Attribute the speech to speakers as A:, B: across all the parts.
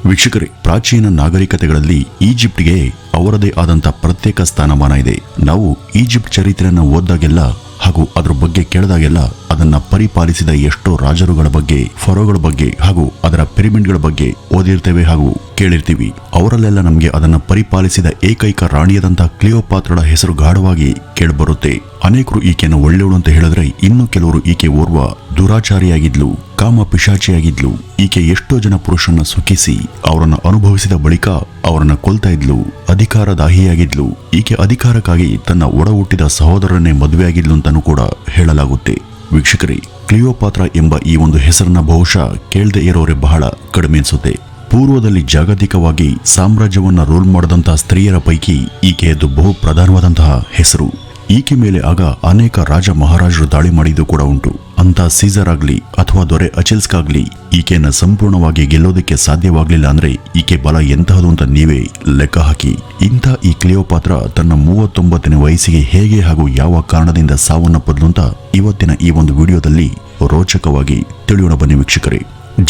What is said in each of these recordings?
A: ವೀಕ್ಷಕರೇ, ಪ್ರಾಚೀನ ನಾಗರಿಕತೆಗಳಲ್ಲಿ ಈಜಿಪ್ಟ್ಗೆ ಅವರದೇ ಆದಂಥ ಪ್ರತ್ಯೇಕ ಸ್ಥಾನಮಾನ ಇದೆ. ನಾವು ಈಜಿಪ್ಟ್ ಚರಿತ್ರೆಯನ್ನು ಓದಿದಾಗೆಲ್ಲ ಹಾಗೂ ಅದರ ಬಗ್ಗೆ ಕೇಳಿದಾಗೆಲ್ಲ ಅದನ್ನ ಪರಿಪಾಲಿಸಿದ ಎಷ್ಟೋ ರಾಜರುಗಳ ಬಗ್ಗೆ, ಫರೋಗಳ ಬಗ್ಗೆ ಹಾಗೂ ಅದರ ಪಿರಮಿಡ್ಗಳ ಬಗ್ಗೆ ಓದಿರ್ತೇವೆ ಹಾಗೂ ಕೇಳಿರ್ತೀವಿ. ಅವರಲ್ಲೆಲ್ಲ ನಮಗೆ ಅದನ್ನ ಪರಿಪಾಲಿಸಿದ ಏಕೈಕ ರಾಣಿಯಾದಂತಹ ಕ್ಲಿಯೋಪಾತ್ರಳ ಹೆಸರು ಗಾಢವಾಗಿ ಕೇಳಿಬರುತ್ತೆ. ಅನೇಕರು ಈಕೆಯನ್ನು ಒಳ್ಳೆಯವಳು ಅಂತ ಹೇಳಿದ್ರೆ, ಇನ್ನು ಕೆಲವರು ಈಕೆ ಓರ್ವ ದುರಾಚಾರಿಯಾಗಿದ್ಲು, ಕಾಮ ಪಿಶಾಚಿಯಾಗಿದ್ಲು. ಈಕೆ ಎಷ್ಟೋ ಜನ ಪುರುಷರನ್ನ ಸುಖಿಸಿ ಅವರನ್ನು ಅನುಭವಿಸಿದ ಬಳಿಕ ಅವರನ್ನ ಕೊಲ್ತಾ ಇದ್ಲು. ಅಧಿಕಾರದಾಹಿಯಾಗಿದ್ಲು. ಈಕೆ ಅಧಿಕಾರಕ್ಕಾಗಿ ತನ್ನ ಒಡ ಹುಟ್ಟಿದ ಸಹೋದರನ್ನೇ ಮದುವೆಯಾಗಿದ್ಲು ಅಂತಾನೂ ಕೂಡ ಹೇಳಲಾಗುತ್ತೆ. ವೀಕ್ಷಕರೇ, ಕ್ಲಿಯೋಪಾತ್ರ ಎಂಬ ಈ ಒಂದು ಹೆಸರನ್ನ ಬಹುಶಃ ಕೇಳದೆ ಇರೋರೆ ಬಹಳ ಕಡಿಮೆ ಅನ್ಸುತ್ತೆ. ಪೂರ್ವದಲ್ಲಿ ಜಾಗತಿಕವಾಗಿ ಸಾಮ್ರಾಜ್ಯವನ್ನ ರೂಲ್ ಮಾಡಿದಂತಹ ಸ್ತ್ರೀಯರ ಪೈಕಿ ಈಕೆಯದು ಬಹು ಪ್ರಧಾನವಾದಂತಹ ಹೆಸರು. ಈಕೆ ಮೇಲೆ ಆಗ ಅನೇಕ ರಾಜ ಮಹಾರಾಜರು ದಾಳಿ ಮಾಡಿದ್ದು ಕೂಡ ಉಂಟು. ಅಂತ ಸೀಸರ್ ಆಗ್ಲಿ ಅಥವಾ ದೊರೆ ಅಚಿಲ್ಸ್ಗಾಗ್ಲಿ ಈಕೆಯನ್ನ ಸಂಪೂರ್ಣವಾಗಿ ಗೆಲ್ಲೋದಕ್ಕೆ ಸಾಧ್ಯವಾಗ್ಲಿಲ್ಲ ಅಂದ್ರೆ ಈಕೆ ಬಲ ಎಂತಹದು ಅಂತ ನೀವೇ ಲೆಕ್ಕ ಹಾಕಿ. ಇಂಥ ಈ ಕ್ಲಿಯೋಪಾತ್ರ ತನ್ನ 39ನೇ ವಯಸ್ಸಿಗೆ ಹೇಗೆ ಹಾಗೂ ಯಾವ ಕಾರಣದಿಂದ ಸಾವನ್ನಪ್ಪದ್ಲು ಅಂತ ಇವತ್ತಿನ ಈ ಒಂದು ವಿಡಿಯೋದಲ್ಲಿ ರೋಚಕವಾಗಿ ತಿಳಿಯೋಣ ಬನ್ನಿ ವೀಕ್ಷಕರೇ.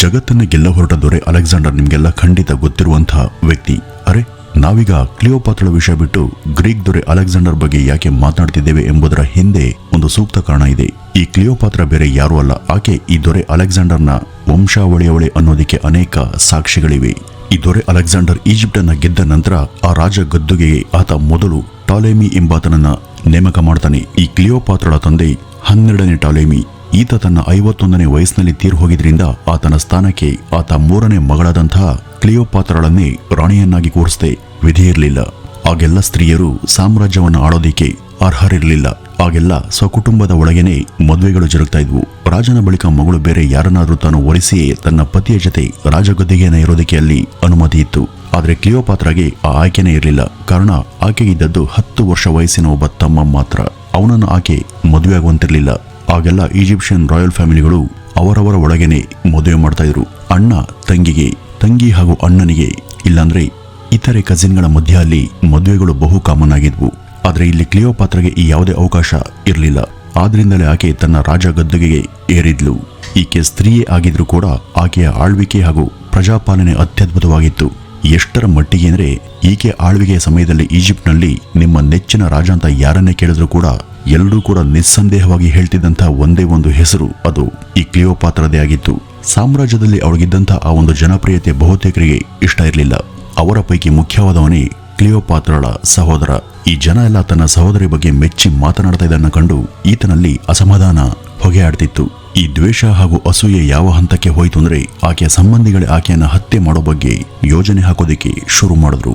A: ಜಗತ್ತನ್ನ ಗೆಲ್ಲ ಹೊರಟ ದೊರೆ ಅಲೆಕ್ಸಾಂಡರ್ ನಿಮ್ಗೆಲ್ಲ ಖಂಡಿತ ಗೊತ್ತಿರುವಂತಹ ವ್ಯಕ್ತಿ. ಅರೆ, ನಾವೀಗ ಕ್ಲಿಯೋಪಾತ್ರಳ ವಿಷಯ ಬಿಟ್ಟು ಗ್ರೀಕ್ ದೊರೆ ಅಲೆಕ್ಸಾಂಡರ್ ಬಗ್ಗೆ ಯಾಕೆ ಮಾತನಾಡ್ತಿದ್ದೇವೆ ಎಂಬುದರ ಹಿಂದೆ ಒಂದು ಸೂಕ್ತ ಕಾರಣ ಇದೆ. ಈ ಕ್ಲಿಯೋಪಾತ್ರ ಬೇರೆ ಯಾರೂ ಅಲ್ಲ, ಆಕೆ ಈ ದೊರೆ ಅಲೆಕ್ಸಾಂಡರ್ನ ವಂಶಾವಳಿಯವಳೆ ಅನ್ನೋದಕ್ಕೆ ಅನೇಕ ಸಾಕ್ಷಿಗಳಿವೆ. ಈ ದೊರೆ ಅಲೆಕ್ಸಾಂಡರ್ ಈಜಿಪ್ಟ್ ಅನ್ನ ಗೆದ್ದ ನಂತರ ಆ ರಾಜ ಗದ್ದುಗೆ ಆತ ಮೊದಲು ಟಾಲೆಮಿ ಎಂಬಾತನನ್ನ ನೇಮಕ ಮಾಡ್ತಾನೆ. ಈ ಕ್ಲಿಯೋಪಾತ್ರಳ ತಂದೆ 12ನೇ ಟಾಲೆಮಿ. ಈತ ತನ್ನ 51ನೇ ವಯಸ್ಸಿನಲ್ಲಿ ತೀರ್ ಹೋಗಿದ್ರಿಂದ ಆತನ ಸ್ಥಾನಕ್ಕೆ ಆತ 3ನೇ ಮಗಳಾದಂತಹ ಕ್ಲಿಯೋಪಾತ್ರಳನ್ನೇ ರಾಣಿಯನ್ನಾಗಿ ಕೂರಿಸದೆ ವಿಧಿಯಿರಲಿಲ್ಲ. ಆಗೆಲ್ಲ ಸ್ತ್ರೀಯರು ಸಾಮ್ರಾಜ್ಯವನ್ನು ಆಳೋದಿಕ್ಕೆ ಅರ್ಹರಿರಲಿಲ್ಲ. ಆಗೆಲ್ಲ ಸ್ವಕುಟುಂಬದ ಒಳಗೇನೆ ಮದುವೆಗಳು ಜರುಗ್ತಾ ಇದ್ವು. ರಾಜನ ಬಳಿಕ ಮಗಳು ಬೇರೆ ಯಾರನ್ನಾದ್ರೂ ತಾನು ಒರೆಸಿಯೇ ತನ್ನ ಪತಿಯ ಜೊತೆ ರಾಜಗದ್ದಿಗೆಯನ್ನು ಇರೋದಕ್ಕೆ ಅಲ್ಲಿ ಅನುಮತಿ ಇತ್ತು. ಆದ್ರೆ ಕ್ಲಿಯೋಪಾತ್ರಗೆ ಆ ಆಯ್ಕೆನೇ ಇರಲಿಲ್ಲ. ಕಾರಣ ಆಕೆಗಿದ್ದದ್ದು 10 ವರ್ಷ ವಯಸ್ಸಿನ ಒಬ್ಬ ತಮ್ಮ ಮಾತ್ರ. ಅವನನ್ನು ಆಕೆ ಮದುವೆಯಾಗುವಂತಿರಲಿಲ್ಲ. ಆಗೆಲ್ಲ ಈಜಿಪ್ಷಿಯನ್ ರಾಯಲ್ ಫ್ಯಾಮಿಲಿಗಳು ಅವರವರ ಒಳಗೇನೆ ಮದುವೆ ಮಾಡ್ತಾ ಇದ್ರು. ಅಣ್ಣ ತಂಗಿಗೆ, ತಂಗಿ ಹಾಗೂ ಅಣ್ಣನಿಗೆ, ಇಲ್ಲಾಂದ್ರೆ ಇತರೆ ಕಸಿನ್ಗಳ ಮಧ್ಯ ಅಲ್ಲಿ ಮದುವೆಗಳು ಬಹು ಕಾಮನ್ ಆಗಿದ್ವು. ಆದ್ರೆ ಇಲ್ಲಿ ಕ್ಲಿಯೋಪಾತ್ರಗೆ ಈ ಯಾವುದೇ ಅವಕಾಶ ಇರಲಿಲ್ಲ. ಆದ್ರಿಂದಲೇ ಆಕೆ ತನ್ನ ರಾಜ ಗದ್ದುಗೆಗೆ ಏರಿದ್ಲು. ಈಕೆ ಸ್ತ್ರೀಯೇ ಆಗಿದ್ರು ಕೂಡ ಆಕೆಯ ಆಳ್ವಿಕೆ ಹಾಗೂ ಪ್ರಜಾಪಾಲನೆ ಅತ್ಯದ್ಭುತವಾಗಿತ್ತು. ಎಷ್ಟರ ಮಟ್ಟಿಗೆ ಅಂದ್ರೆ ಈಕೆ ಆಳ್ವಿಕೆಯ ಸಮಯದಲ್ಲಿ ಈಜಿಪ್ಟ್ನಲ್ಲಿ ನಿಮ್ಮ ನೆಚ್ಚಿನ ರಾಜ ಅಂತ ಯಾರನ್ನೇ ಕೇಳಿದ್ರು ಕೂಡ ಎಲ್ಲರೂ ಕೂಡ ನಿಸ್ಸಂದೇಹವಾಗಿ ಹೇಳ್ತಿದ್ದಂತಹ ಒಂದೇ ಒಂದು ಹೆಸರು, ಅದು ಈ ಕ್ಲಿಯೋಪಾತ್ರದೇ ಆಗಿತ್ತು. ಸಾಮ್ರಾಜ್ಯದಲ್ಲಿ ಅವಳಿಗಿದ್ದಂತಹ ಆ ಒಂದು ಜನಪ್ರಿಯತೆ ಬಹುತೇಕರಿಗೆ ಇಷ್ಟ ಇರಲಿಲ್ಲ. ಅವರ ಪೈಕಿ ಮುಖ್ಯವಾದವನೇ ಕ್ಲಿಯೋಪಾತ್ರಳ ಸಹೋದರ. ಈ ಜನ ಎಲ್ಲ ತನ್ನ ಸಹೋದರಿ ಬಗ್ಗೆ ಮೆಚ್ಚಿ ಮಾತನಾಡ್ತಾ ಇದನ್ನ ಕಂಡು ಈತನಲ್ಲಿ ಅಸಮಾಧಾನ ಹೊಗೆ ಆಡ್ತಿತ್ತು. ಈ ದ್ವೇಷ ಹಾಗೂ ಅಸೂಯೆ ಯಾವ ಹಂತಕ್ಕೆ ಹೋಯಿತು ಅಂದ್ರೆ ಆಕೆಯ ಸಂಬಂಧಿಗಳೇ ಆಕೆಯನ್ನ ಹತ್ಯೆ ಮಾಡೋ ಬಗ್ಗೆ ಯೋಜನೆ ಹಾಕೋದಿಕ್ಕೆ ಶುರು ಮಾಡಿದ್ರು.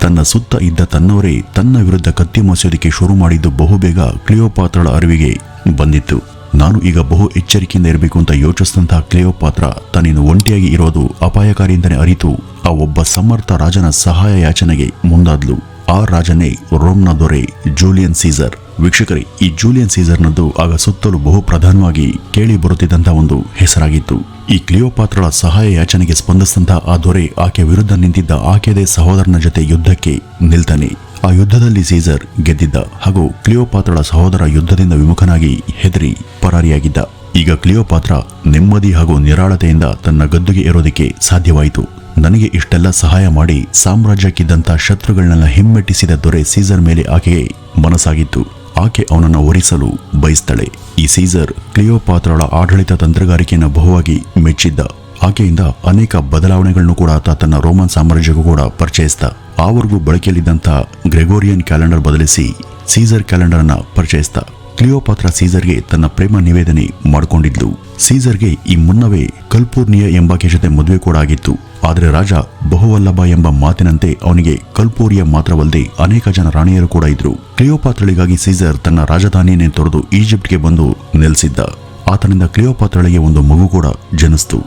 A: ತನ್ನ ಸುತ್ತ ಇದ್ದ ತನ್ನವರೇ ತನ್ನ ವಿರುದ್ಧ ಕತ್ತಿ ಮಸೆಯೋದಕ್ಕೆ ಶುರು ಮಾಡಿದ್ದು ಬಹುಬೇಗ ಕ್ಲಿಯೋಪಾತ್ರಳ ಅರಿವಿಗೆ ಬಂದಿತ್ತು. ನಾನು ಈಗ ಬಹು ಎಚ್ಚರಿಕೆಯಿಂದ ಇರಬೇಕು ಅಂತ ಯೋಚಿಸಿದಂತಹ ಕ್ಲಿಯೋಪಾತ್ರ ತಾನಿನ್ನು ಒಂಟಿಯಾಗಿ ಇರೋದು ಅಪಾಯಕಾರಿ ಅಂತಾನೆ ಅರಿತು ಆ ಒಬ್ಬ ಸಮರ್ಥ ರಾಜನ ಸಹಾಯ ಯಾಚನೆಗೆ ಮುಂದಾದ್ಲು. ಆ ರಾಜನೇ ರೋಮ್ನ ದೊರೆ ಜೂಲಿಯನ್ ಸೀಸರ್. ವೀಕ್ಷಕರೇ, ಈ ಜೂಲಿಯನ್ ಸೀಸರ್ನದ್ದು ಆಗ ಸುತ್ತಲೂ ಬಹು ಪ್ರಧಾನವಾಗಿ ಕೇಳಿ ಬರುತ್ತಿದ್ದಂತಹ ಒಂದು ಹೆಸರಾಗಿತ್ತು. ಈ ಕ್ಲಿಯೋಪಾತ್ರಳ ಸಹಾಯ ಯಾಚನೆಗೆ ಸ್ಪಂದಿಸಿದಂತಹ ಆ ದೊರೆ ಆಕೆ ವಿರುದ್ಧ ನಿಂತಿದ್ದ ಆಕೆದೇ ಸಹೋದರನ ಜೊತೆ ಯುದ್ಧಕ್ಕೆ ನಿಲ್ತಾನೆ. ಆ ಯುದ್ಧದಲ್ಲಿ ಸೀಸರ್ ಗೆದ್ದಿದ್ದ ಹಾಗೂ ಕ್ಲಿಯೋಪಾತ್ರಳ ಸಹೋದರ ಯುದ್ಧದಿಂದ ವಿಮುಖನಾಗಿ ಹೆದರಿ ಪರಾರಿಯಾಗಿದ್ದ. ಈಗ ಕ್ಲಿಯೋಪಾತ್ರ ನೆಮ್ಮದಿ ಹಾಗೂ ನಿರಾಳತೆಯಿಂದ ತನ್ನ ಗದ್ದುಗೆ ಏರೋದಕ್ಕೆ ಸಾಧ್ಯವಾಯಿತು. ನನಗೆ ಇಷ್ಟೆಲ್ಲ ಸಹಾಯ ಮಾಡಿ ಸಾಮ್ರಾಜ್ಯಕ್ಕಿದ್ದಂಥ ಶತ್ರುಗಳನ್ನೆಲ್ಲ ಹಿಮ್ಮೆಟ್ಟಿಸಿದ ದೊರೆ ಸೀಸರ್ ಮೇಲೆ ಆಕೆಗೆ ಮನಸ್ಸಾಗಿತ್ತು. ಆಕೆ ಅವನನ್ನು ಒರಿಸಲು ಬಯಸ್ತಾಳೆ. ಈ ಸೀಸರ್ ಕ್ಲಿಯೋಪಾತ್ರಳ ಆಡಳಿತ ತಂತ್ರಗಾರಿಕೆಯನ್ನು ಬಹುವಾಗಿ ಮೆಚ್ಚಿದ್ದ. ಆಕೆಯಿಂದ ಅನೇಕ ಬದಲಾವಣೆಗಳನ್ನು ಕೂಡ ಆತ ತನ್ನ ರೋಮನ್ ಸಾಮ್ರಾಜ್ಯಕ್ಕೂ ಕೂಡ ಪರಿಚಯಿಸಿದ. ಆವರೆಗೂ ಬಳಕೆಯಲ್ಲಿದ್ದಂಥ ಗ್ರೆಗೋರಿಯನ್ ಕ್ಯಾಲೆಂಡರ್ ಬದಲಿಸಿ ಸೀಸರ್ ಕ್ಯಾಲೆಂಡರ್ ಅನ್ನ ಪರಿಚಯಿಸಿದ. ಕ್ಲಿಯೋಪಾತ್ರ ಸೀಸರ್ಗೆ ತನ್ನ ಪ್ರೇಮ ನಿವೇದನೆ ಮಾಡಿಕೊಂಡಿದ್ಲು. ಸೀಸರ್ಗೆ ಈ ಮುನ್ನವೇ ಕಲ್ಪೂರ್ನಿಯ ಎಂಬಾಕೆ ಜೊತೆ ಮದುವೆ ಕೂಡ ಆಗಿತ್ತು. ಆದರೆ ರಾಜ ಬಹುವಲ್ಲಭ ಎಂಬ ಮಾತಿನಂತೆ ಅವನಿಗೆ ಕಲ್ಪೂರಿಯ ಮಾತ್ರವಲ್ಲದೆ ಅನೇಕ ಜನ ರಾಣಿಯರು ಕೂಡ ಇದ್ರು. ಕ್ಲಿಯೋಪಾತ್ರಳಿಗಾಗಿ ಸೀಸರ್ ತನ್ನ ರಾಜಧಾನಿಯನ್ನೇ ತೊರೆದು ಈಜಿಪ್ಟ್ಗೆ ಬಂದು ನೆಲೆಸಿದ್ದ. ಆತನಿಂದ ಕ್ಲಿಯೋಪಾತ್ರಳಿಗೆ ಒಂದು ಮಗು ಕೂಡ ಜನಿಸ್ತು.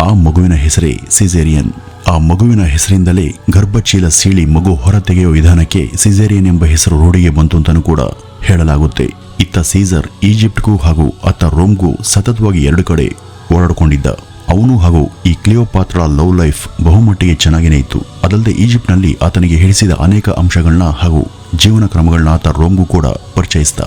A: ಆ ಮಗುವಿನ ಹೆಸರೇ ಸಿಸೇರಿಯನ್. ಆ ಮಗುವಿನ ಹೆಸರಿಂದಲೇ ಗರ್ಭಚೀಲ ಸೀಳಿ ಮಗು ಹೊರತೆಗೆಯುವ ವಿಧಾನಕ್ಕೆ ಸಿಸೇರಿಯನ್ ಎಂಬ ಹೆಸರು ರೂಢಿಗೆ ಬಂತು ಅಂತಲೂ ಕೂಡ ಹೇಳಲಾಗುತ್ತೆ. ಇತ್ತ ಸೀಸರ್ ಈಜಿಪ್ಟ್ಗೂ ಹಾಗೂ ಅತ್ತ ರೋಮ್ಗೂ ಸತತವಾಗಿ 2 ಕಡೆ ಓಡಾಡಿಕೊಂಡಿದ್ದ. ಅವನು ಹಾಗೂ ಈ ಕ್ಲಿಯೋಪಾತ್ರಳ ಲವ್ ಲೈಫ್ ಬಹುಮಟ್ಟಿಗೆ ಚೆನ್ನಾಗೇನೆ ಇತ್ತು. ಅದಲ್ಲದೆ ಈಜಿಪ್ಟ್ನಲ್ಲಿ ಆತನಿಗೆ ಹಿಡಿಸಿದ ಅನೇಕ ಅಂಶಗಳನ್ನ ಹಾಗೂ ಜೀವನ ಕ್ರಮಗಳನ್ನ ಆತ ರೋಮ್ಗೂ ಕೂಡ ಪರಿಚಯಿಸಿದ.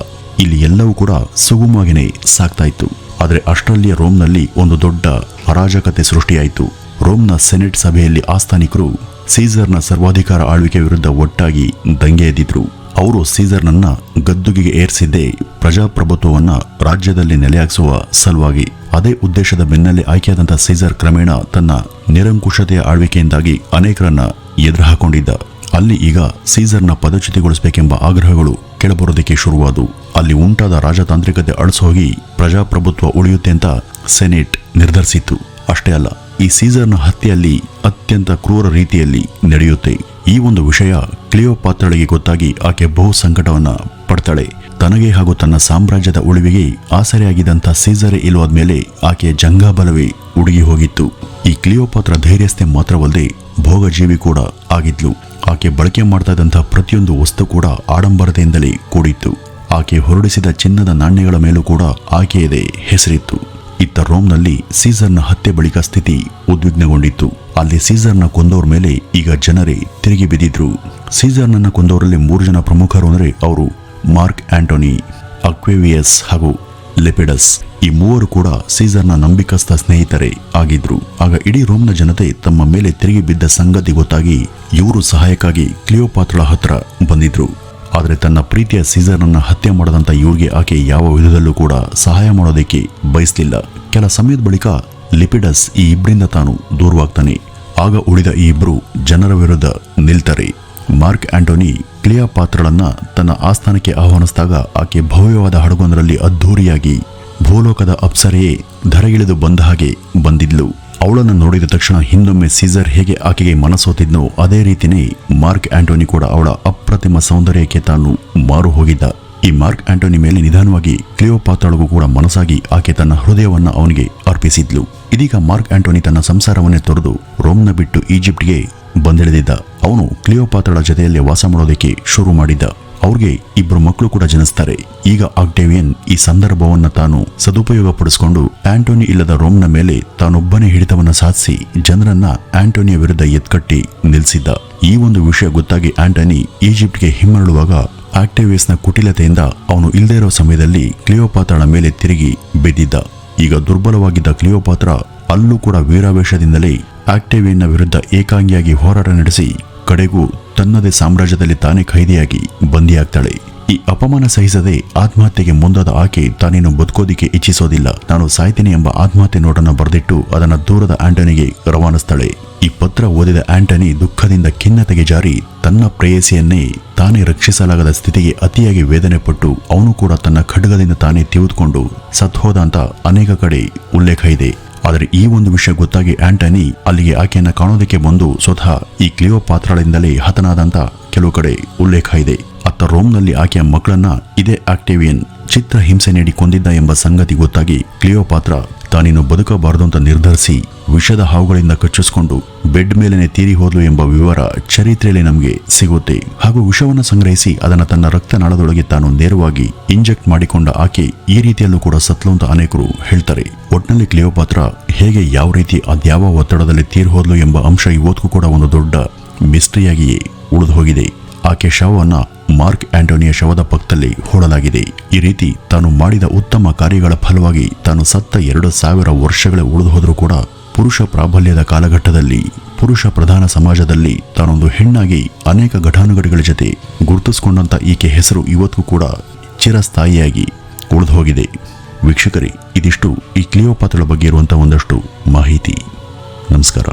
A: ಇಲ್ಲಿ ಎಲ್ಲವೂ ಕೂಡ ಸುಗಮವಾಗಿಯೇ ಸಾಗ್ತಾ ಇತ್ತು. ಆದರೆ ಅಷ್ಟರಲ್ಲಿಯ ರೋಮ್ನಲ್ಲಿ ಒಂದು ದೊಡ್ಡ ಅರಾಜಕತೆ ಸೃಷ್ಟಿಯಾಯಿತು. ರೋಮ್ನ ಸೆನೆಟ್ ಸಭೆಯಲ್ಲಿ ಆಸ್ಥಾನಿಕರು ಸೀಸರ್ನ ಸರ್ವಾಧಿಕಾರ ಆಳ್ವಿಕೆ ವಿರುದ್ಧ ಒಟ್ಟಾಗಿ ದಂಗೆ ಎದ್ದಿದ್ರು. ಅವರು ಸೀಸರ್ನನ್ನ ಗದ್ದುಗೆಗೆ ಏರಿಸಿದ್ದೇ ಪ್ರಜಾಪ್ರಭುತ್ವವನ್ನ ರಾಜ್ಯದಲ್ಲಿ ನೆಲೆಯಾಗಿಸುವ ಸಲುವಾಗಿ. ಅದೇ ಉದ್ದೇಶದ ಬೆನ್ನಲ್ಲೇ ಆಯ್ಕೆಯಾದಂಥ ಸೀಸರ್ ಕ್ರಮೇಣ ತನ್ನ ನಿರಂಕುಶತೆಯ ಆಳ್ವಿಕೆಯಿಂದಾಗಿ ಅನೇಕರನ್ನ ಎದುರು ಹಾಕೊಂಡಿದ್ದ. ಅಲ್ಲಿ ಈಗ ಸೀಸರ್ನ ಪದಚ್ಯುತಿಗೊಳಿಸಬೇಕೆಂಬ ಆಗ್ರಹಗಳು ಕೆಳಬರೋದಕ್ಕೆ ಶುರುವಾದವು. ಅಲ್ಲಿ ಉಂಟಾದ ರಾಜತಾಂತ್ರಿಕತೆ ಅಳಿಸೋಗಿ ಪ್ರಜಾಪ್ರಭುತ್ವ ಉಳಿಯುತ್ತೆ ಅಂತ ಸೆನೆಟ್ ನಿರ್ಧರಿಸಿತ್ತು. ಅಷ್ಟೇ ಅಲ್ಲ, ಈ ಸೀಸರ್ನ ಹತ್ಯೆಯಲ್ಲಿ ಅತ್ಯಂತ ಕ್ರೂರ ರೀತಿಯಲ್ಲಿ ನಡೆಯುತ್ತೆ. ಈ ಒಂದು ವಿಷಯ ಕ್ಲಿಯೋಪಾತ್ರಳಿಗೆ ಗೊತ್ತಾಗಿ ಆಕೆ ಬಹು ಸಂಕಟವನ್ನ ಪಡ್ತಾಳೆ. ತನಗೆ ಹಾಗೂ ತನ್ನ ಸಾಮ್ರಾಜ್ಯದ ಉಳಿವಿಗೆ ಆಸರೆಯಾಗಿದ್ದಂಥ ಸೀಸರೇ ಇಲ್ಲವಾದ್ಮೇಲೆ ಆಕೆಯ ಜಂಗಾಬಲವೇ ಉಡುಗಿ ಹೋಗಿತ್ತು. ಈ ಕ್ಲಿಯೋಪಾತ್ರ ಧೈರ್ಯಸ್ಥೆ ಮಾತ್ರವಲ್ಲದೆ ಭೋಗಜೀವಿ ಕೂಡ ಆಗಿದ್ಲು. ಆಕೆ ಬಳಕೆ ಮಾಡ್ತಾ ಇದ್ದಂಥ ಪ್ರತಿಯೊಂದು ವಸ್ತು ಕೂಡ ಆಡಂಬರತೆಯಿಂದಲೇ ಕೂಡಿತ್ತು. ಆಕೆ ಹೊರಡಿಸಿದ ಚಿನ್ನದ ನಾಣ್ಯಗಳ ಮೇಲೂ ಕೂಡ ಆಕೆಯದೇ ಹೆಸರಿತ್ತು. ಇತ್ತ ರೋಮ್ನಲ್ಲಿ ಸೀಸರ್ನ ಹತ್ಯೆ ಬಳಿಕ ಸ್ಥಿತಿ ಉದ್ವಿಗ್ನಗೊಂಡಿತ್ತು. ಅಲ್ಲಿ ಸೀಸರ್ನ ಕೊಂದವರ ಮೇಲೆ ಈಗ ಜನರೇ ತಿರುಗಿ ಬಿದ್ದಿದ್ರು. ಸೀಸರ್ನನ್ನ ಕೊಂದವರಲ್ಲಿ 3 ಜನ ಪ್ರಮುಖರು ಅಂದರೆ ಅವರು ಮಾರ್ಕ್ ಆಂಟೋನಿ, ಅಕ್ವೇವಿಯಸ್ ಹಾಗೂ ಲೆಪಿಡಸ್. ಈ ಮೂವರು ಕೂಡ ಸೀಸರ್ನ ನಂಬಿಕಸ್ಥ ಸ್ನೇಹಿತರೇ ಆಗಿದ್ರು. ಆಗ ಇಡೀ ರೋಮ್ನ ಜನತೆ ತಮ್ಮ ಮೇಲೆ ತಿರುಗಿ ಬಿದ್ದ ಸಂಗತಿ ಗೊತ್ತಾಗಿ ಇವರು ಸಹಾಯಕ್ಕಾಗಿ ಕ್ಲಿಯೋಪಾತ್ರಳ ಹತ್ರ ಬಂದಿದ್ರು. ಆದರೆ ತನ್ನ ಪ್ರೀತಿಯ ಸೀಸರ್ನನ್ನ ಹತ್ಯೆ ಮಾಡದಂತ ಇವ್ರಿಗೆ ಆಕೆ ಯಾವ ವಿಧದಲ್ಲೂ ಕೂಡ ಸಹಾಯ ಮಾಡೋದಕ್ಕೆ ಬಯಸಲಿಲ್ಲ. ಕೆಲ ಸಮಯದ ಬಳಿಕ ಲಿಪಿಡಸ್ ಈ ಇಬ್ಬರಿಂದ ತಾನು ದೂರವಾಗ್ತಾನೆ. ಆಗ ಉಳಿದ ಈ ಇಬ್ರು ಜನರ ವಿರುದ್ಧ ನಿಲ್ತಾರೆ. ಮಾರ್ಕ್ ಆಂಟೋನಿ ಕ್ಲಿಯೋಪಾತ್ರಳನ್ನ ತನ್ನ ಆಸ್ಥಾನಕ್ಕೆ ಆಹ್ವಾನಿಸಿದಾಗ ಆಕೆ ಭವ್ಯವಾದ ಹಡಗೊಂದರಲ್ಲಿ ಅದ್ಧೂರಿಯಾಗಿ ಭೂಲೋಕದ ಅಪ್ಸರೆಯೇ ಧರೆಗಿಳಿದು ಬಂದ ಹಾಗೆ ಬಂದಿದ್ಲು. ಅವಳನ್ನು ನೋಡಿದ ತಕ್ಷಣ ಹಿಂದೊಮ್ಮೆ ಸೀಸರ್ ಹೇಗೆ ಆಕೆಗೆ ಮನಸೋತಿದ್ನೋ ಅದೇ ರೀತಿನೇ ಮಾರ್ಕ್ ಆಂಟೋನಿ ಕೂಡ ಅವಳ ಅಪ್ರತಿಮ ಸೌಂದರ್ಯಕ್ಕೆ ತಾನು ಮಾರು ಹೋಗಿದ್ದ. ಈ ಮಾರ್ಕ್ ಆಂಟೋನಿ ಮೇಲೆ ನಿಧಾನವಾಗಿ ಕ್ಲಿಯೋಪಾತ್ರಳಿಗೂ ಕೂಡ ಮನಸ್ಸಾಗಿ ಆಕೆ ತನ್ನ ಹೃದಯವನ್ನ ಅವನಿಗೆ ಅರ್ಪಿಸಿದ್ಲು. ಇದೀಗ ಮಾರ್ಕ್ ಆಂಟೋನಿ ತನ್ನ ಸಂಸಾರವನ್ನೇ ತೊರೆದು ರೋಮ್ನ ಬಿಟ್ಟು ಈಜಿಪ್ಟ್ಗೆ ಬಂದಿಳಿದಿದ್ದ. ಅವನು ಕ್ಲಿಯೋಪಾತ್ರಳ ಜೊತೆಯಲ್ಲೇ ವಾಸ ಮಾಡೋದಕ್ಕೆ ಶುರು ಮಾಡಿದ್ದ. ಅವ್ರಿಗೆ 2 ಮಕ್ಕಳು ಕೂಡ ಜನಿಸ್ತಾರೆ. ಈಗ ಆಕ್ಟೇವಿಯನ್ ಈ ಸಂದರ್ಭವನ್ನ ತಾನು ಸದುಪಯೋಗ ಪಡಿಸಿಕೊಂಡು ಆಂಟೋನಿ ಇಲ್ಲದ ರೋಮ್ನ ಮೇಲೆ ತಾನೊಬ್ಬನೇ ಹಿಡಿತವನ್ನ ಸಾಧಿಸಿ ಜನರನ್ನ ಆಂಟೋನಿಯ ವಿರುದ್ಧ ಎತ್ಕಟ್ಟಿ ನಿಲ್ಲಿಸಿದ್ದ. ಈ ಒಂದು ವಿಷಯ ಗೊತ್ತಾಗಿ ಆಂಟೋನಿ ಈಜಿಪ್ಟ್ಗೆ ಹಿಮ್ಮರಳುವಾಗ ಆಕ್ಟೇವಿಯಸ್ನ ಕುಟಿಲತೆಯಿಂದ ಅವನು ಇಲ್ಲದೇ ಇರೋ ಸಮಯದಲ್ಲಿ ಕ್ಲಿಯೋಪಾತ್ರಳ ಮೇಲೆ ತಿರುಗಿ ಬಿದ್ದಿದ್ದ. ಈಗ ದುರ್ಬಲವಾಗಿದ್ದ ಕ್ಲಿಯೋಪಾತ್ರ ಅಲ್ಲೂ ಕೂಡ ವೀರಾವೇಶದಿಂದಲೇ ಆಕ್ಟೇವಿಯನ್ನ ವಿರುದ್ಧ ಏಕಾಂಗಿಯಾಗಿ ಹೋರಾಟ ನಡೆಸಿ ಕಡೆಗೂ ತನ್ನದೇ ಸಾಮ್ರಾಜ್ಯದಲ್ಲಿ ತಾನೇ ಖೈದಿಯಾಗಿ ಬಂದಿಯಾಗ್ತಾಳೆ. ಈ ಅಪಮಾನ ಸಹಿಸದೆ ಆತ್ಮಹತ್ಯೆಗೆ ಮುಂದಾದ ಆಕೆ ತಾನೇನು ಬದುಕೋದಿಕ್ಕೆ ಇಚ್ಛಿಸೋದಿಲ್ಲ, ನಾನು ಸಾಯ್ತೀನಿ ಎಂಬ ಆತ್ಮಹತ್ಯೆ ನೋಟನ್ನು ಬರೆದಿಟ್ಟು ಅದನ್ನು ದೂರದ ಆಂಟನಿಗೆ ರವಾನಿಸ್ತಾಳೆ. ಈ ಪತ್ರ ಓದಿದ ಆಂಟನಿ ದುಃಖದಿಂದ ಖಿನ್ನತೆಗೆ ಜಾರಿ ತನ್ನ ಪ್ರೇಯಸಿಯನ್ನೇ ತಾನೇ ರಕ್ಷಿಸಲಾಗದ ಸ್ಥಿತಿಗೆ ಅತಿಯಾಗಿ ವೇದನೆ ಪಟ್ಟು ಅವನು ಕೂಡ ತನ್ನ ಖಡ್ಗದಿಂದ ತಾನೇ ತಿವಿದುಕೊಂಡು ಸತ್ಹೋದ ಅಂತ ಅನೇಕ ಕಡೆ ಉಲ್ಲೇಖ ಇದೆ. ಆದರೆ ಈ ಒಂದು ವಿಷಯ ಗೊತ್ತಾಗಿ ಆಂಟನಿ ಅಲ್ಲಿಗೆ ಆಕೆಯನ್ನ ಕಾಣೋದಕ್ಕೆ ಬಂದು ಸ್ವತಃ ಈ ಕ್ಲಿಯೋಪಾತ್ರಳಿಂದಲೇ ಹತನಾದಂತ ಕೆಲವು ಕಡೆ ಉಲ್ಲೇಖ ಇದೆ. ಅತ್ತ ರೋಮ್ನಲ್ಲಿ ಆಕೆಯ ಮಕ್ಕಳನ್ನ ಇದೇ ಆಕ್ಟೇವಿಯನ್ ಚಿತ್ರ ಹಿಂಸೆ ನೀಡಿ ಕೊಂದಿದ್ದ ಎಂಬ ಸಂಗತಿ ಗೊತ್ತಾಗಿ ಕ್ಲಿಯೋಪಾತ್ರ ತಾನಿನ್ನು ಬದುಕಬಾರದು ಅಂತ ನಿರ್ಧರಿಸಿ ವಿಷದ ಹಾವುಗಳಿಂದ ಕಚ್ಚಿಸಿಕೊಂಡು ಬೆಡ್ ಮೇಲೇನೆ ತೀರಿ ಹೋದ್ಲು ಎಂಬ ವಿವರ ಚರಿತ್ರೆಯಲ್ಲಿ ನಮಗೆ ಸಿಗುತ್ತೆ. ಹಾಗೂ ವಿಷವನ್ನು ಸಂಗ್ರಹಿಸಿ ಅದನ್ನ ತನ್ನ ರಕ್ತನಾಳದೊಳಗೆ ತಾನು ನೇರವಾಗಿ ಇಂಜೆಕ್ಟ್ ಮಾಡಿಕೊಂಡ ಆಕೆ ಈ ರೀತಿಯಲ್ಲೂ ಕೂಡ ಸತ್ಲು ಅಂತ ಅನೇಕರು ಹೇಳ್ತಾರೆ. ಒಟ್ನಲ್ಲಿ ಕ್ಲಿಯೋಪಾತ್ರ ಹೇಗೆ ಯಾವ ರೀತಿ ಅದ್ಯಾವ ಒತ್ತಡದಲ್ಲಿ ತೀರಿ ಹೋದ್ಲು ಎಂಬ ಅಂಶ ಇವತ್ತಿಗೂ ಕೂಡ ಒಂದು ದೊಡ್ಡ ಮಿಸ್ಟ್ರಿಯಾಗಿಯೇ ಉಳಿದು ಹೋಗಿದೆ. ಆಕೆ ಶವವನ್ನ ಮಾರ್ಕ್ ಆಂಟೋನಿಯ ಶವದ ಪಕ್ಕದಲ್ಲಿ ಹೂಡಲಾಗಿದೆ. ಈ ರೀತಿ ತಾನು ಮಾಡಿದ ಉತ್ತಮ ಕಾರ್ಯಗಳ ಫಲವಾಗಿ ತಾನು ಸತ್ತ 2000 ವರ್ಷಗಳೇ ಉಳಿದು ಹೋದರೂ ಕೂಡ ಪುರುಷ ಪ್ರಾಬಲ್ಯದ ಕಾಲಘಟ್ಟದಲ್ಲಿ ಪುರುಷ ಪ್ರಧಾನ ಸಮಾಜದಲ್ಲಿ ತಾನೊಂದು ಹೆಣ್ಣಾಗಿ ಅನೇಕ ಘಟಾನುಘಟಿಗಳ ಜೊತೆ ಗುರುತಿಸಿಕೊಂಡಂತ ಈಕೆ ಹೆಸರು ಇವತ್ತಿಗೂ ಕೂಡ ಚಿರಸ್ಥಾಯಿಯಾಗಿ ಉಳಿದು ಹೋಗಿದೆ. ವೀಕ್ಷಕರೇ, ಇದಿಷ್ಟು ಈ ಕ್ಲಿಯೋಪಾತ್ರಳ ಬಗ್ಗೆ ಇರುವಂತಹ ಒಂದಷ್ಟು ಮಾಹಿತಿ. ನಮಸ್ಕಾರ.